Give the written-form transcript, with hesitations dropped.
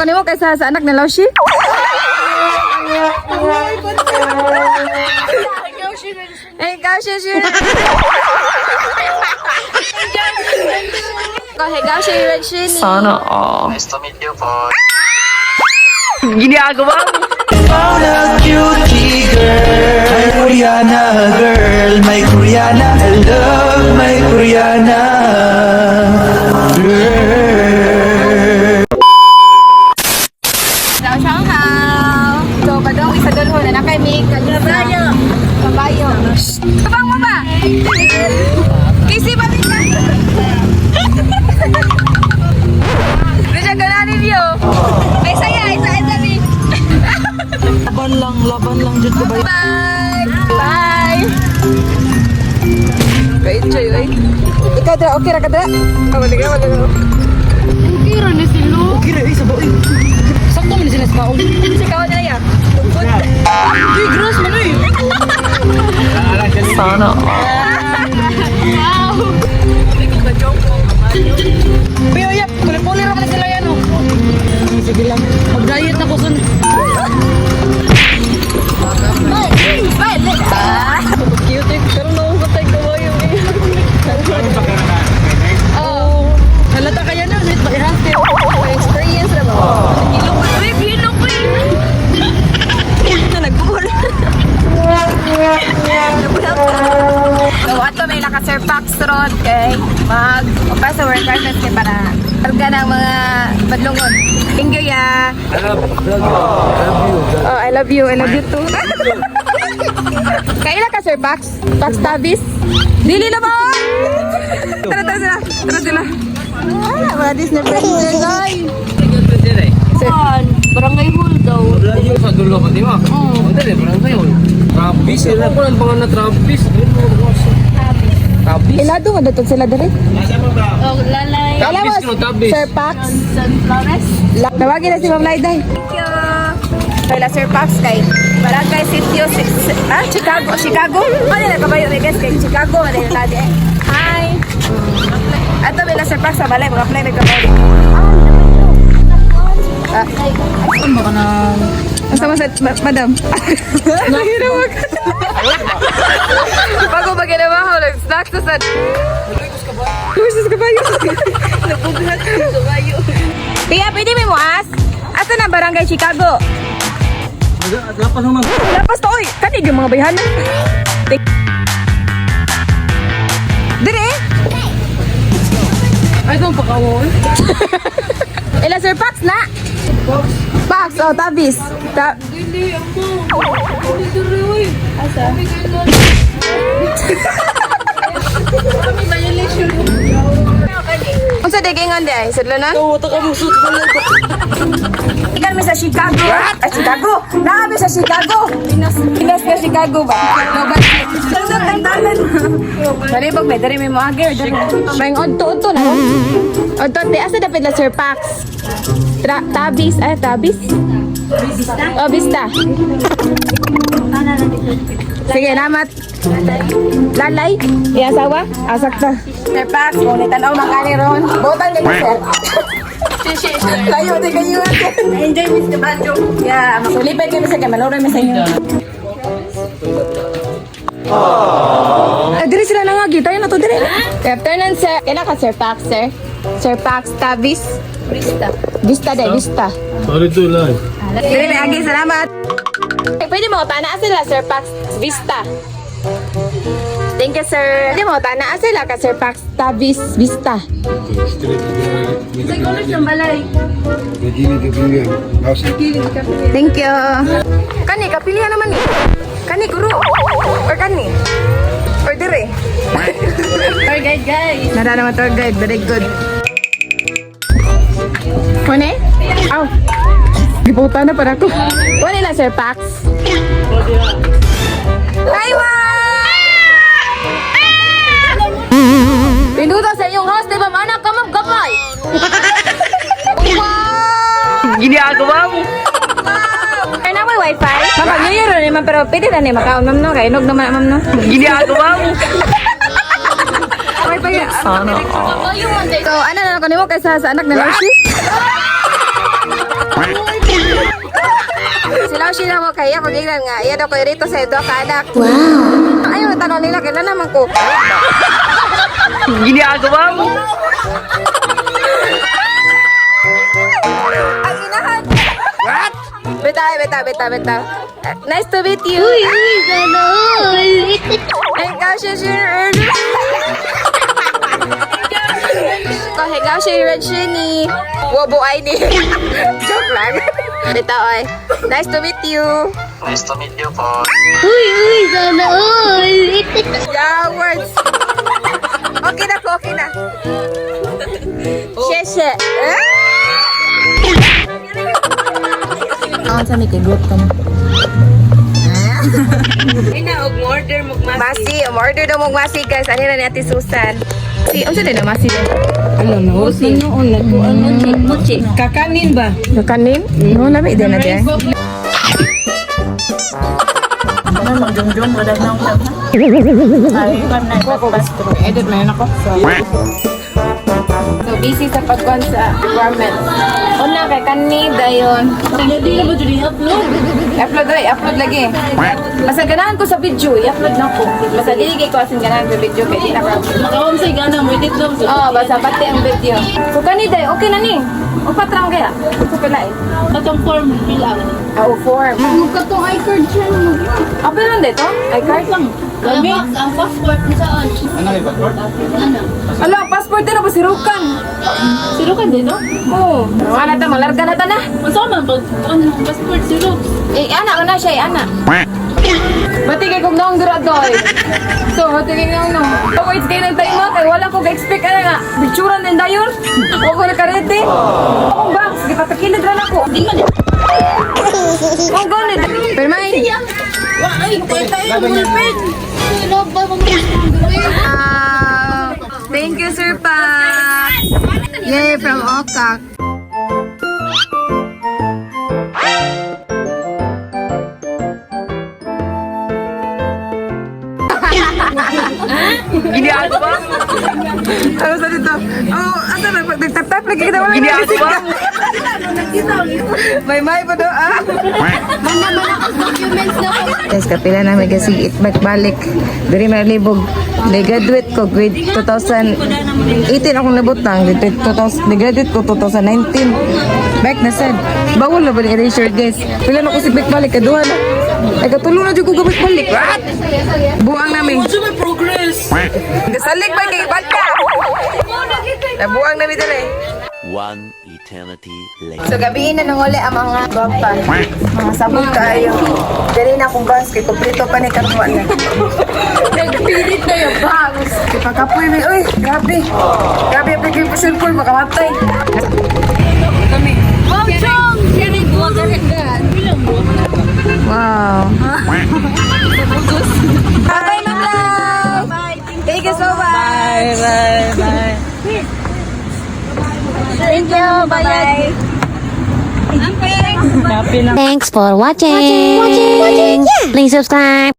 kanimo kaysa sa anak ni Laushi? Hey, Gaushi. Hey, Gaushi. Sana all. Nice to meet you po. Ginagawa mo. Found a cutie girl, my Koreana girl, my Koreana, I love my Koreana girl. Shanghao. So, padong isa dulho na nakay Mig. Kabayo. Tabang mo ba? Kisi ba rin ka? Doon siya gananin niyo. Ay, saya. Sabi. Laban lang dyan ko ba? Bye. Enjoy, oy. Ikaw dra, okay ra ka dra? Wala ka. Okay rin na sila. Okay rin, isa ba? Sakto mo na sila sa kaon. Si kawan na ya. Uy, gross mo na eh. Sana all. Pero yap, puli-puli naman sila yan oh. Sige lang, mag-diet ako sun. Cute eh, pero nakubatay ko yung oh, halata kaya na, net ba-ihante. Experience na ba? Hilok ko Nagbuhol. So, ato may naka-Sir Pax Road kay magpapay sa work partners kay para karga ng mga badlungon. Thank you, ya. Oh, I love you. I love you too. Kaila ka, Sir Pax? Pax Tavis? Dili na ba? Tara sila. Ah, mga Disney friends, guys. Barangay Hall daw. Sa dulo ko, di ba? Oo. Dali, barangay Hall. Trapis, sila po ang pangalan na Trapis. Trapis? Ilado mo dito sila dali. Oh, lalay. Trapis ko, Trapis. Sir Pax. Sunflowers. Tawagin na si Ma'am Laiday. Thank you. Kaya Sir Pax kay Barangay Sitio Chicago. Ano na kabayo ni guys kay Chicago ano yung ladi eh. Hi. Ato may Sir Pax sa balay mga play may kabayo. Sama sa madam. Nahirap. Bago ba ginawa ko snack sa sad. Gusto ka ba yun? Napughat ko sa bayo. Kaya pwede mo as? Asa na Barangay Chicago? Lapas naman. Lapas to, oy! Kanig yung mga bayhanan. Dire? Ay, itong pakawol. Ila Sir Pax na? Pax, oh, Tavis. Hindi, ako. Hindi dure, uy. Asa? Kami violation. Unsa digingon di ay? Sadlo na? Oo, taka mo suit ko lang. Ikan mi sa Chicago. Chicago? Naabi sa Chicago. Pinas ka Chicago ba? No, ba? Sundot ang tanan. Dali pag may dari may mo agir. Bayang odto na. Odto, te. Asa dapat na Sir Pax? Tavis. Ay, Tavis? Oh, Vista. Sige, namat. Lalay? Iasawa? Asakta. Sir Pax, kung nitanaw makani ron, botan ka niya, sir. Tayo, di kayo ate. Enjoy, Mr. Banjo. Yeah, masulipay kami sa kamaloro mi sa inyo. Diri sila nangagi. Tayo na to, diri. Good afternoon, sir. Kailan ka, Sir Pax, sir? Sir Pax, Tavis? Vista, Vista. Sorry to lang. Diri, may agi, salamat. Pwede mo, tanaan sila, Sir Pax, Vista. Thank you, sir. Pwede mo, tanaan sila ka, Sir Pax, Tavis, Vista. Sa college ng balay. Thank you. Kani, kapilihan naman eh. Kani, guru. Or kani. Or dire. Tour guide, guys. Nara naman tour guide. Very good. Kone? Aw. Giputa na para ko. Kone lang, Sir Pax. Taiwan! Pinuto sa inyong host, di ba manak ka, Ma'am Kapay? Wow! Ginagawa mo. Ay na may wifi? Mapag-New Year rin naman, pero pwede na niya makaon, Ma'am, no? Kaya inog naman, Ma'am, no? Ginagawa mo. Wifi ya. Sana all. So, ano na ako nimo kaysa sa anak na Lucy? Sila mo kaya kung tingnan nga. Iyan ako rito sa ito ka anak. Wow. Ayaw, tanong nila, kailan naman ko. Ginagawa mo. Ang inahan. What? Beta. Nice to meet you. Hengaw siya Hengaw siya ni Wobo ay ni. Joke lang. Beta, oy. Nice to meet you. Nice to meet you po. Yeah, words. Okay na. Sheshe. Sa may kigot ka na. Masi, order daw mong masi guys. Ano na ni Ate Susan? Si, ano na masi? Ano na? Usin noon. Mochi. Kakanin ba? Kanin? No, lami din na din. Edit na yun ako. So, busy sa pagkuhan sa requirement. Una kay kanida yun. Hindi na ba dyan i-upload? Upload lagi. Basta ganahan ko sa video, i-upload na ko. Basta diligay ko asin ganahan sa video kay di na problem. Makawam sa gana mo, edit lang. Oo, basta pati ang video. So, kanida, okay na ni. O patrang kaya? Ito pala eh. Atong form, bilang. Form. Katong i-card siya. Apa lang dito? Ay, card lang. Lami? Ang passport ni saan? Ano? Ala, passport na ba si Rukan? Siro ka dito? Oo. Ano ta, malarga na ta na. Masama pag passport siro. Anak na siya, anak. Batigay kong naong duradoy. So, batigay naong naong. Wait, kayo ng time kay wala ko ka-expect ano nga. Bicturan din dayon. Huwag ko nakarete. Ako ba? Sige, patakilid rin ako. Di man. Huwag ko nid. Pero may. Ay, tayo mo pen. Love ba mo Thank you, Sir Pat. Yay, from Okak. Ginagawa mo. Ano sa dito? Oh, asa na? Nagtap-tap lagi kita wala. Ginagawa mo. May pa do ah. documents na po. Guys, kapila na may kasi balik. Dari malibog. Nag-graduate ko grade 2018 akong nabutang. Nag-graduate ko 2019. Back na sad. Bawal na balik erasure guys. Pila na ko si back balik. Kaduha na. Ay katulong na dyan ko gabit balik. What? Buang namin. What's my progress? Kasalig ba kay Balka? Nabuang namin dala eh. One eternity later. So gabihin na nanguli ang mga bapa. Mga sabon kayo. Dali na akong bangs kay kompleto pa ni karuan na. Nagpilit na yung bangs. Kay pagkapoy may, uy, grabe. Grabe ang pagkipusin ko, makamatay. Wow, Chong! Kinig, water and God. Bilang mo. Wow. Bye, Ma'am Love. Thank you so much. Bye. Thank you. Bye. Happy na. Thanks for watching. Please subscribe.